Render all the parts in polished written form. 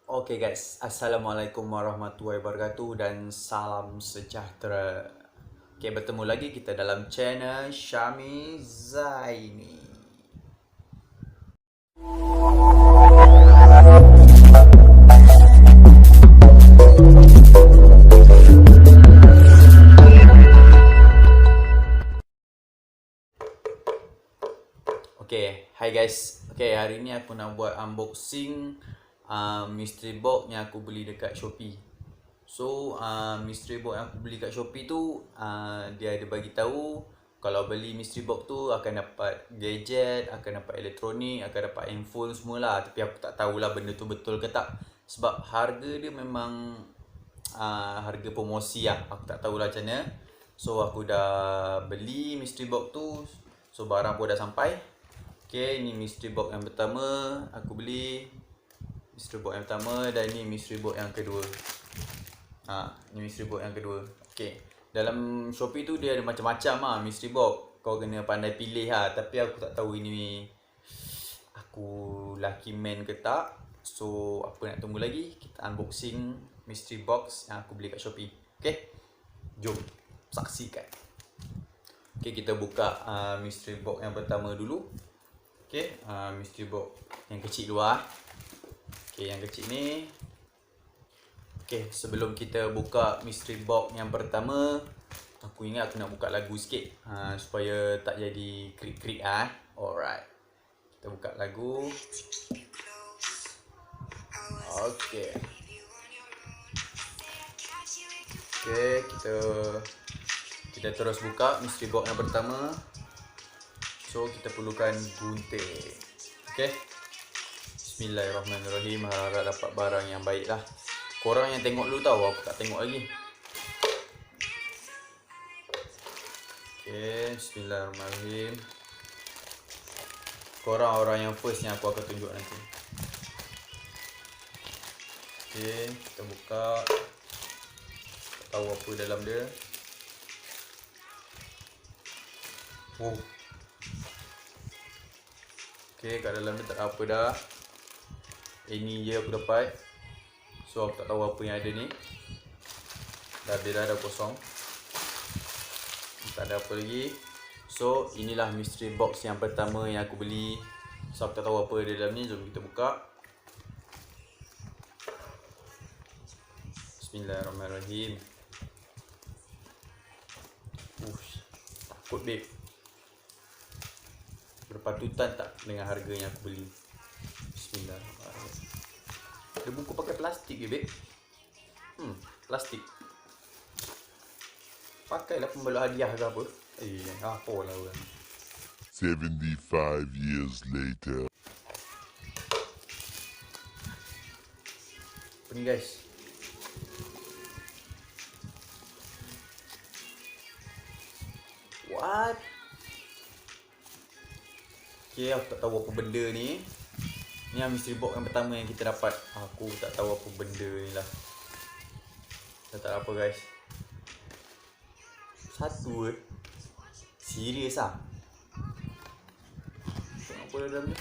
Okay guys, Assalamualaikum warahmatullahi wabarakatuh dan salam sejahtera. Okay, bertemu lagi kita dalam channel Syami Zaini. Okay, hi guys. Okay, hari ni aku nak buat unboxing mystery box yang aku beli dekat Shopee. So, mystery box yang aku beli kat Shopee tu, dia ada bagi tahu kalau beli mystery box tu akan dapat gadget, akan dapat elektronik, akan dapat handphone semualah. Tapi aku tak tahulah benda tu betul ke tak. Sebab harga dia memang harga promosi lah. Aku tak tahulah macam mana. So, aku dah beli mystery box tu. So, barang pun dah sampai. Okay, ni mystery box yang pertama aku beli. Mystery box yang pertama dan ni mystery box yang kedua. Ni mystery box yang kedua. Okay, dalam Shopee tu dia ada macam-macam mystery box. Kau kena pandai pilih tapi aku tak tahu ini aku lucky man ke tak. So, apa nak tunggu lagi? Kita unboxing mystery box yang aku beli kat Shopee. Okay, jom saksikan. Okay, kita buka mystery box yang pertama dulu. Okay, mystery box yang kecil dulu Okay, yang kecil ni. Okay, sebelum kita buka mystery box yang pertama, aku ingat aku nak buka lagu sikit supaya tak jadi krik-krik Alright, kita buka lagu. Okay. Okay, kita terus buka mystery box yang pertama. So, kita perlukan gunting. Okay, Bismillahirrahmanirrahim. Harap dapat barang yang baik lah. Korang yang tengok dulu tahu, aku tak tengok lagi. Okay, Bismillahirrahmanirrahim. Korang orang yang first yang aku akan tunjuk nanti. Okay, kita buka. Tak tahu apa dalam dia. Oh. Okay, kat dalam dia tak ada apa dah. Ini je aku dapat. So, aku tak tahu apa yang ada ni. Dah kosong. Tak ada apa lagi. So, inilah mystery box yang pertama yang aku beli. So, aku tak tahu apa ada dalam ni. Jom kita buka. Bismillahirrahmanirrahim. Takut babe. Berpatutan tak dengan harga yang aku beli? Bismillahirrahmanirrahim. Dia buku pakai plastik ke babe? Plastik. Pakailah pembalut hadiah ke apa? Apa lah orang. 75 years later. Apa ni guys? What? Okay, aku tak tahu apa benda ni. Ni yang mystery box yang pertama yang kita dapat. Aku tak tahu apa benda ni lah. Tak tahu apa guys. Satu serius tengok apa dalam ni.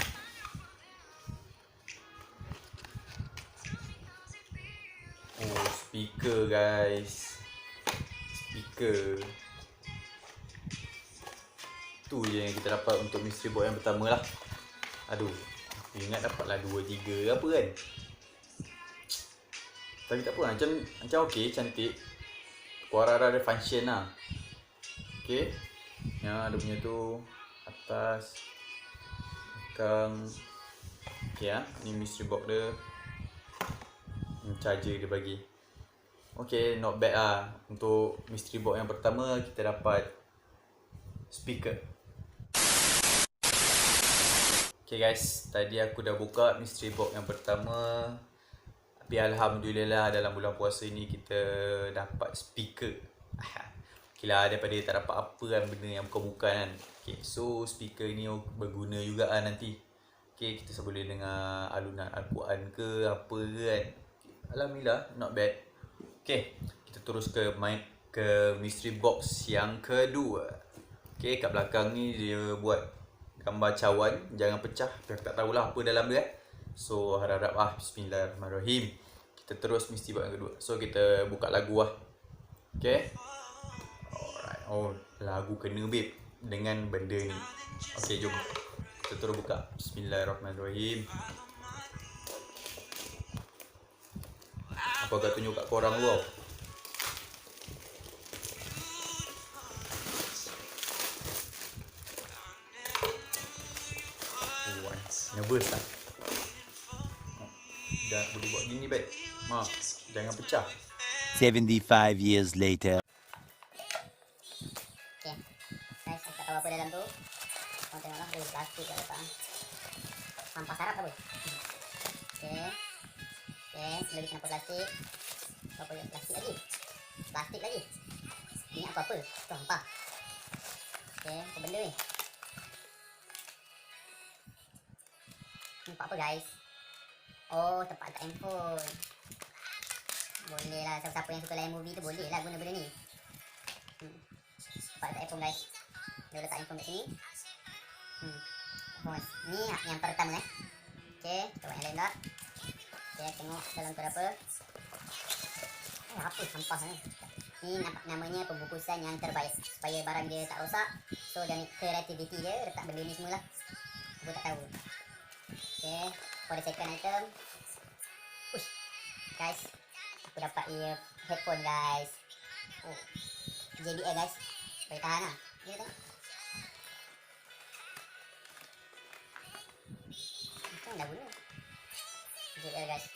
Oh, speaker guys. Speaker. Tu je yang kita dapat untuk mystery box yang pertama lah. Aduh, aku ingat dapatlah 2-3 apa kan. Tapi tak apa, macam okey, cantik. Kuara ada function lah. Okay, yang ada punya tu atas, belakang. Okay ni mystery box dia. Charger dia bagi. Okay, not bad lah. Untuk mystery box yang pertama kita dapat speaker. Okay guys, tadi aku dah buka mystery box yang pertama. Tapi alhamdulillah dalam bulan puasa ni kita dapat speaker. Okay lah, daripada tak dapat apa kan benda yang bukan-bukan kan. Okay, so speaker ni berguna juga lah nanti. Okay, kita boleh dengar alunan Al-Quran ke apa ke kan. Alhamdulillah, not bad. Okay, kita terus ke mystery box yang kedua. Okay, kat belakang ni dia buat gambar cawan, jangan pecah. Aku tak tahulah apa dalam dia. So harap-harap bismillahirrahmanirrahim. Kita terus mesti buat yang kedua. So kita buka lagu lah. Okay. Alright. Oh, lagu kena babe dengan benda ni. Okay, jom. Kita terus buka. Bismillahirrahmanirrahim. Aku agak tunjuk kat korang dulu. Nervous lah. Dah boleh buat gini baik. Jangan pecah. 75 years later. Okay. Guys, aku tak tahu apa dalam tu. Korang tengoklah, ada plastik kat letak. Sampah sarap apa? Okay. Okay, sebelum kita nampak plastik. Apa plastik lagi? Plastik lagi. Ini apa-apa? Tu sampah. Okay, apa benda ni? Nampak apa guys? Oh, tempat letak handphone. Boleh lah, siapa-siapa yang suka layan movie tu boleh lah guna benda ni. Tempat letak handphone guys. Dia letak handphone kat sini. Ni yang pertama Okay, kita buat yang lain tak. Okay, tengok dalam tu ada apa. Apa sampah ni? Ni namanya pembungkusan yang terbaik. Supaya barang dia tak rosak. So, dan kreativiti dia letak benda ni semua lah. Aku tak tahu. Okay, for the second item. Ush, guys, aku dapat headphone guys. Oh, JBL guys. Boleh tahan lah. Dia tengok. Macam dah guna. JBL guys.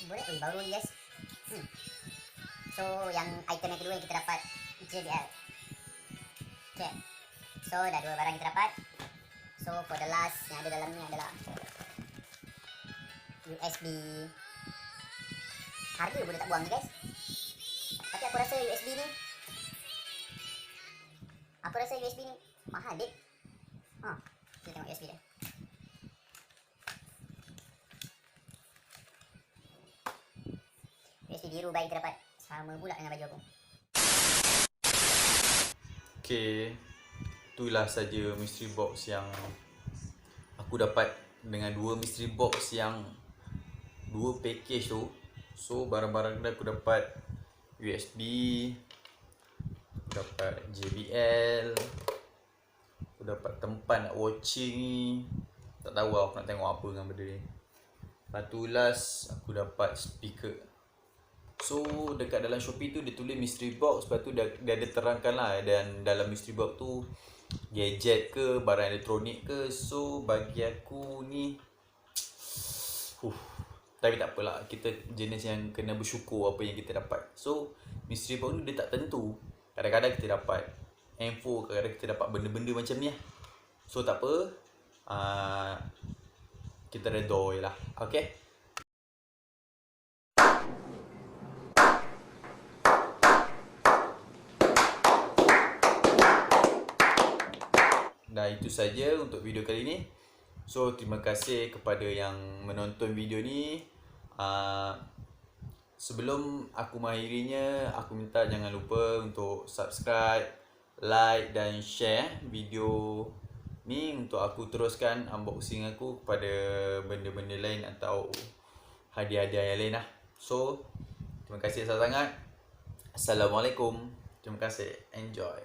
Boleh, baru ni guys. So, yang item yang kedua yang kita dapat JBL. Okay. So, dah dua barang kita dapat. So, for the last yang ada dalam ni adalah USB. Harga boleh tak buang ni guys. Tapi aku rasa USB ni mahal dek. Kita tengok USB dia. USB biru baik kita dapat. Sama pula dengan baju aku. Okay, itulah saja mystery box yang aku dapat dengan dua mystery box yang dua package tu. So barang-barang dah aku dapat USB, aku dapat JBL, aku dapat tempat nak watching ni. Tak tahu lah aku nak tengok apa dengan benda ni. Lepas tu last aku dapat speaker. So dekat dalam Shopee tu dia tulis mystery box. Lepas tu dia ada terangkan lah. Dan dalam mystery box tu gadget ke, barang elektronik ke. So bagi aku ni tapi tak apalah, kita jenis yang kena bersyukur apa yang kita dapat. So mystery box ni dia tak tentu. Kadang-kadang kita dapat info, kadang-kadang kita dapat benda-benda macam ni lah. So tak apa, kita redha je lah. Okay. Dan itu saja untuk video kali ini. So terima kasih kepada yang menonton video ni. Sebelum aku mengakhirinya, aku minta jangan lupa untuk subscribe, like dan share video ni untuk aku teruskan unboxing aku kepada benda-benda lain atau hadiah-hadiah yang lain lah. So terima kasih sangat-sangat. Assalamualaikum. Terima kasih. Enjoy.